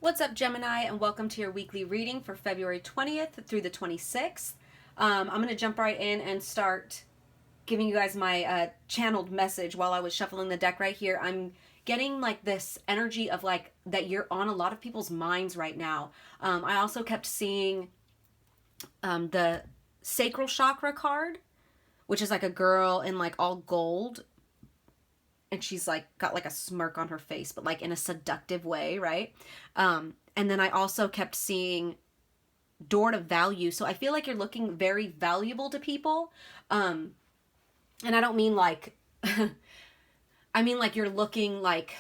What's up, Gemini, and welcome to your weekly reading for February 20th through the 26th. I'm going to jump right in and start giving you guys my channeled message while I was shuffling the deck right here. I'm getting like this energy of like that you're on a lot of people's minds right now. I also kept seeing the sacral chakra card, which is like a girl in like all gold. And she's like got like a smirk on her face, but like in a seductive way, right? And then I also kept seeing door to value. So I feel like you're looking very valuable to people. And I don't mean like, I mean like you're looking like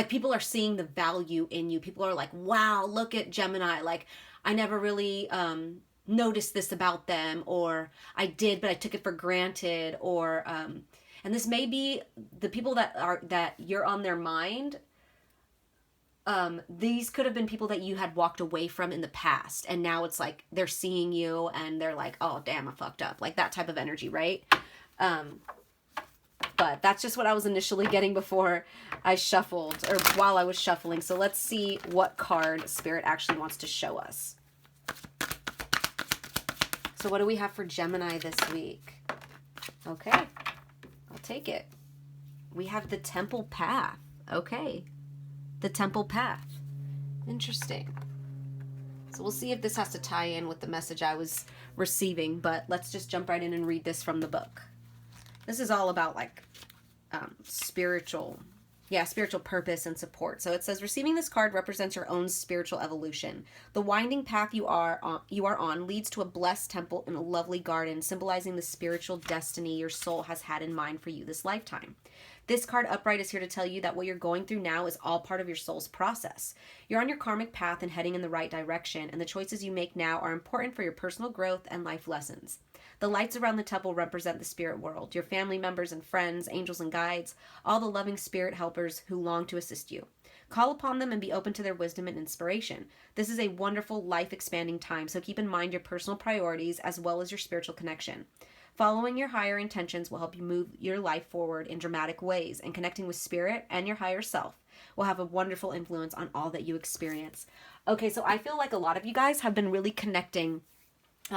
people are seeing the value in you. People are like, wow, look at Gemini. Like I never really noticed this about them, or I did, but I took it for granted, or and this may be the people that you're on their mind. These could have been people that you had walked away from in the past, and now it's like they're seeing you and they're like, oh damn, I fucked up, like that type of energy, right? But that's just what I was initially getting before I shuffled, or while I was shuffling. So let's see what card Spirit actually wants to show us. So what do we have for Gemini this week? Okay, I'll take it. We have the Temple Path. Okay, the Temple Path. Interesting. So we'll see if this has to tie in with the message I was receiving, but let's just jump right in and read this from the book. This is all about like spiritual purpose and support. So it says, receiving this card represents your own spiritual evolution. The winding path you are on leads to a blessed temple in a lovely garden, symbolizing the spiritual destiny your soul has had in mind for you this lifetime. This card upright is here to tell you that what you're going through now is all part of your soul's process. You're on your karmic path and heading in the right direction, and the choices you make now are important for your personal growth and life lessons. The lights around the temple represent the spirit world, your family members and friends, angels and guides, all the loving spirit helpers who long to assist you. Call upon them and be open to their wisdom and inspiration. This is a wonderful, life-expanding time, so keep in mind your personal priorities as well as your spiritual connection. Following your higher intentions will help you move your life forward in dramatic ways, and connecting with spirit and your higher self will have a wonderful influence on all that you experience. Okay, so I feel like a lot of you guys have been really connecting.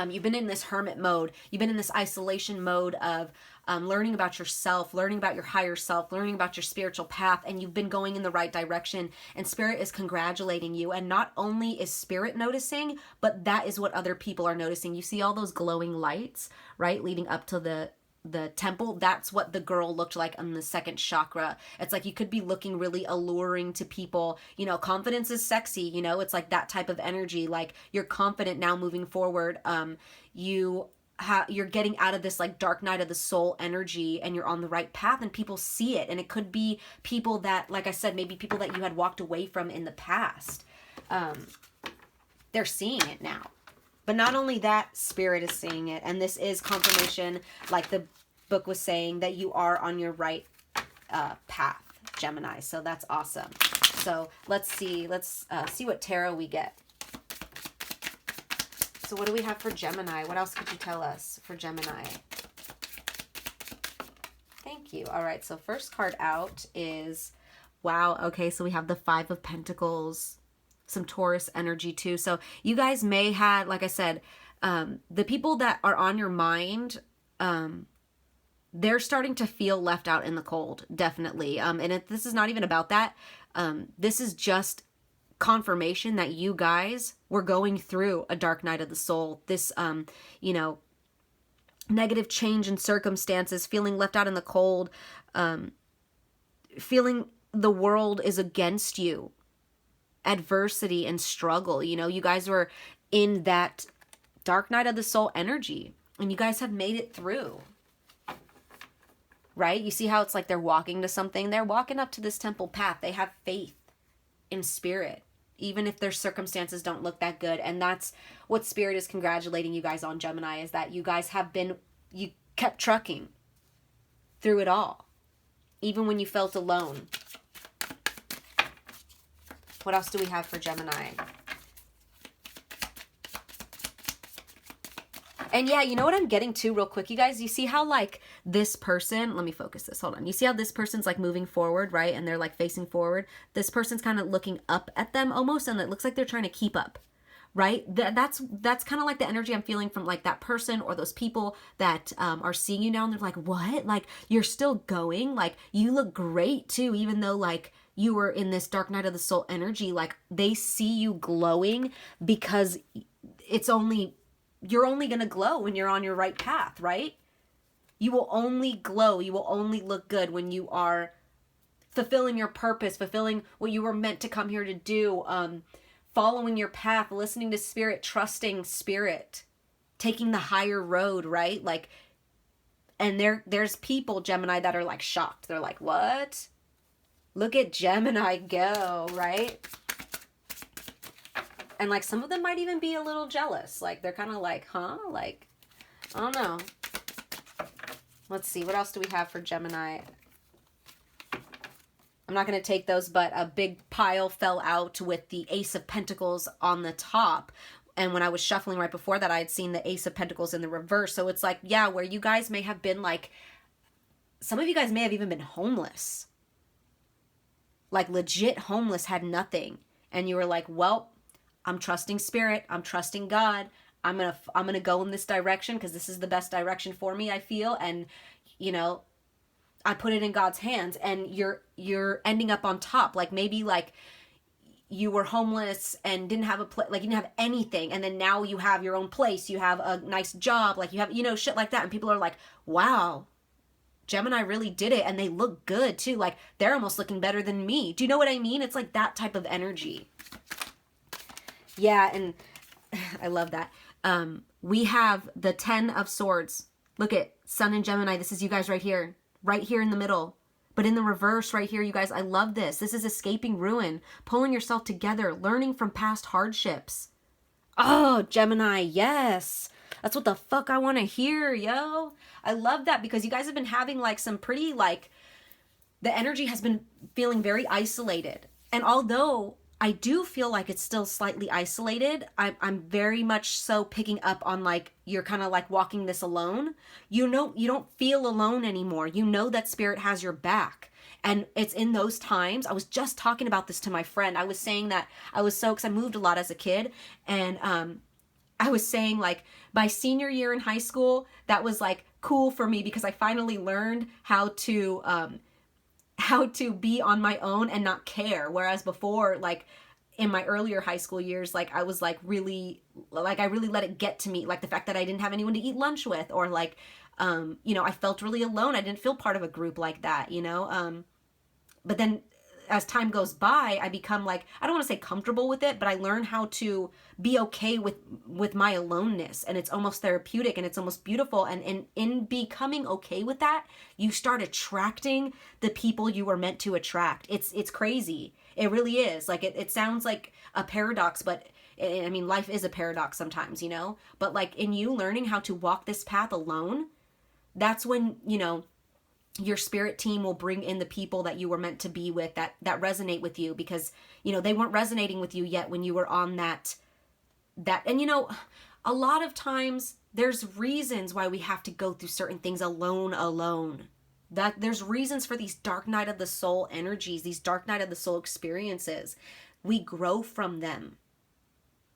You've been in this hermit mode. You've been in this isolation mode of learning about yourself, learning about your higher self, learning about your spiritual path, and you've been going in the right direction, and Spirit is congratulating you. And not only is Spirit noticing, but that is what other people are noticing. You see all those glowing lights, right, leading up to the temple. That's what the girl looked like on the second chakra. It's like you could be looking really alluring to people. You know, confidence is sexy, you know, it's like that type of energy. Like you're confident now moving forward. You're getting out of this like dark night of the soul energy, and you're on the right path, and people see it. And it could be people that, like I said, maybe people that you had walked away from in the past. They're seeing it now. But not only that, Spirit is seeing it. And this is confirmation, like the book was saying, that you are on your right path, Gemini. So that's awesome. So let's see. Let's see what tarot we get. So what do we have for Gemini? What else could you tell us for Gemini? Thank you. All right. So first card out is, wow. Okay. So we have the Five of Pentacles. Some Taurus energy too. So you guys may have, like I said, the people that are on your mind, they're starting to feel left out in the cold, definitely. And this is not even about that. This is just confirmation that you guys were going through a dark night of the soul. This, you know, negative change in circumstances, feeling left out in the cold, feeling the world is against you. Adversity and struggle. You know, you guys were in that dark night of the soul energy, and you guys have made it through, right? You see how it's like they're walking to something. They're walking up to this temple path. They have faith in Spirit, even if their circumstances don't look that good. And that's what Spirit is congratulating you guys on, Gemini, is that you guys have been, you kept trucking through it all, even when you felt alone. What else do we have for Gemini? And yeah, you know what I'm getting to real quick, you guys? You see how like this person, let me focus this, hold on. You see how this person's like moving forward, right? And they're like facing forward. This person's kind of looking up at them almost, and it looks like they're trying to keep up, right? That's kind of like the energy I'm feeling from like that person or those people that are seeing you now, and they're like, what? Like, you're still going? Like, you look great too, even though like you were in this dark night of the soul energy. Like, they see you glowing because you're only going to glow when you're on your right path, right? You will only glow. You will only look good when you are fulfilling your purpose, fulfilling what you were meant to come here to do, following your path, listening to spirit, trusting spirit, taking the higher road, right? Like, and there's people, Gemini, that are like shocked. They're like, what? Look at Gemini go, right? And like some of them might even be a little jealous. Like they're kind of like, huh? Like, I don't know. Let's see. What else do we have for Gemini? I'm not going to take those, but a big pile fell out with the Ace of Pentacles on the top. And when I was shuffling right before that, I had seen the Ace of Pentacles in the reverse. So it's like, yeah, where you guys may have been like, some of you guys may have even been homeless. Like legit homeless, had nothing. And you were like, well, I'm trusting spirit. I'm trusting God. I'm going to go in this direction because this is the best direction for me, I feel. And, you know, I put it in God's hands, and you're ending up on top. Like maybe like you were homeless and didn't have like you didn't have anything. And then now you have your own place. You have a nice job. Like you have, you know, shit like that. And people are like, wow, Gemini really did it. And they look good too. Like they're almost looking better than me. Do you know what I mean? It's like that type of energy. Yeah, and I love that. We have the 10 of Swords. Look at Sun and Gemini. This is you guys right here in the middle. But in the reverse right here, you guys, I love this. This is escaping ruin, pulling yourself together, learning from past hardships. Oh, Gemini, yes. That's what the fuck I want to hear, yo. I love that because you guys have been having like some pretty like, the energy has been feeling very isolated. And although I do feel like it's still slightly isolated, I'm very much so picking up on like, you're kind of like walking this alone. You know, you don't feel alone anymore. You know that spirit has your back. And it's in those times, I was just talking about this to my friend. I was saying that because I moved a lot as a kid. And I was saying like my senior year in high school, that was like cool for me because I finally learned how to be on my own and not care. Whereas before, like in my earlier high school years, like I was like really, like I really let it get to me. Like the fact that I didn't have anyone to eat lunch with, or like, you know, I felt really alone. I didn't feel part of a group like that, you know? But then as time goes by, I become like, I don't want to say comfortable with it, but I learn how to be okay with my aloneness. And it's almost therapeutic and it's almost beautiful. And in becoming okay with that, you start attracting the people you were meant to attract. It's crazy. It really is. Like it sounds like a paradox, but I mean, life is a paradox sometimes, you know, but like in you learning how to walk this path alone, that's when, you know, your spirit team will bring in the people that you were meant to be with, that resonate with you, because, you know, they weren't resonating with you yet when you were on that. And, you know, a lot of times there's reasons why we have to go through certain things alone. That there's reasons for these dark night of the soul energies, these dark night of the soul experiences. We grow from them.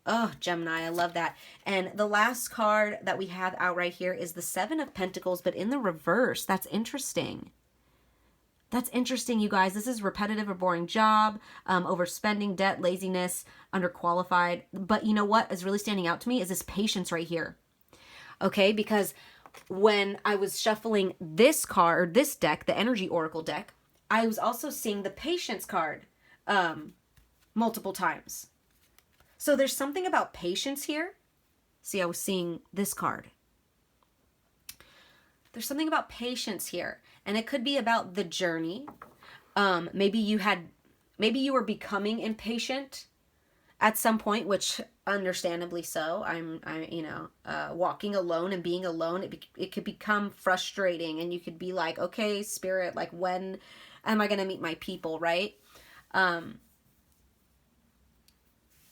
Oh, Gemini, I love that. And the last card that we have out right here is the Seven of Pentacles, but in the reverse. That's interesting. That's interesting, you guys. This is repetitive or boring job, overspending, debt, laziness, underqualified. But you know what is really standing out to me is this patience right here. Okay, because when I was shuffling this card, this deck, the Energy Oracle deck, I was also seeing the patience card multiple times. So there's something about patience here. See, I was seeing this card. There's something about patience here. And it could be about the journey. Maybe you were becoming impatient at some point, which understandably so. Walking alone and being alone, it could become frustrating, and you could be like, okay, spirit, like when am I going to meet my people, right?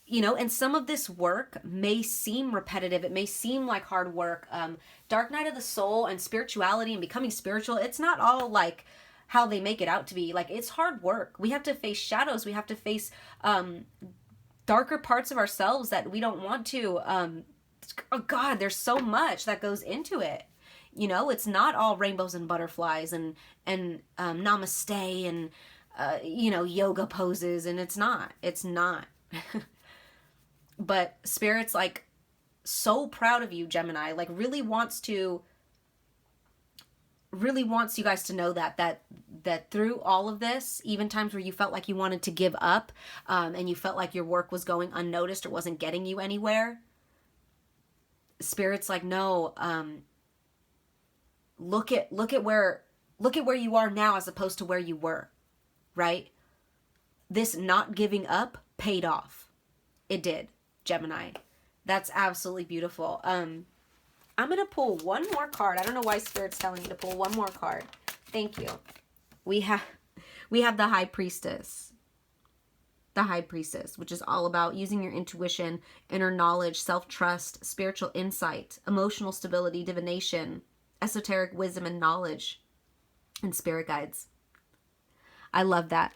you know, and some of this work may seem repetitive. It may seem like hard work. Dark night of the soul and spirituality and becoming spiritual, it's not all like how they make it out to be. Like, it's hard work. We have to face shadows. We have to face darker parts of ourselves that we don't want to. Oh God, there's so much that goes into it. You know, it's not all rainbows and butterflies and namaste and you know, yoga poses, and it's not. But Spirit's like so proud of you, Gemini. Like really wants you guys to know that through all of this, even times where you felt like you wanted to give up, and you felt like your work was going unnoticed or wasn't getting you anywhere, Spirit's like, no, look at where you are now as opposed to where you were, right? This not giving up paid off. It did, Gemini. That's absolutely beautiful. I'm going to pull one more card. I don't know why Spirit's telling me to pull one more card. Thank you. We have the High Priestess. The High Priestess, which is all about using your intuition, inner knowledge, self-trust, spiritual insight, emotional stability, divination, esoteric wisdom and knowledge, and spirit guides. I love that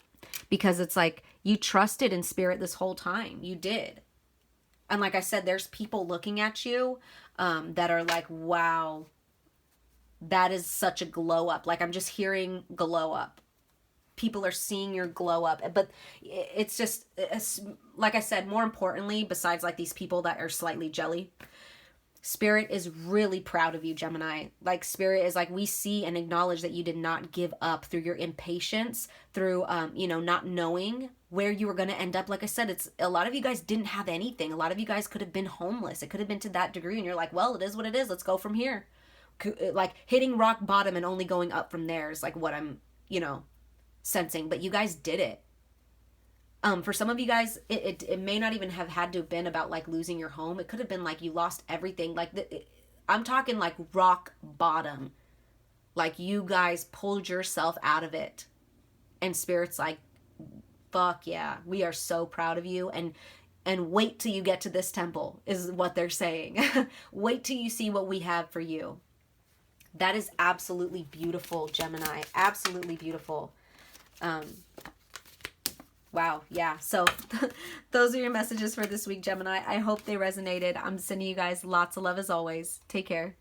because it's like you trusted in Spirit this whole time. You did. And like I said, there's people looking at you that are like, wow, that is such a glow up. Like I'm just hearing glow up. People are seeing your glow up. But it's just, like I said, more importantly, besides like these people that are slightly jelly, Spirit is really proud of you, Gemini. Like Spirit is like, we see and acknowledge that you did not give up through your impatience, through, you know, not knowing where you were going to end up. Like I said, it's a lot of you guys didn't have anything. A lot of you guys could have been homeless. It could have been to that degree. And you're like, well, it is what it is. Let's go from here. Like hitting rock bottom and only going up from there is like what I'm, you know, sensing. But you guys did it. For some of you guys, it may not even have had to have been about like losing your home. It could have been like you lost everything. Like I'm talking like rock bottom. Like you guys pulled yourself out of it. And Spirit's like, fuck yeah, we are so proud of you. And wait till you get to this temple is what they're saying. Wait till you see what we have for you. That is absolutely beautiful, Gemini. Absolutely beautiful. Wow, yeah. So those are your messages for this week, Gemini. I hope they resonated. I'm sending you guys lots of love as always. Take care.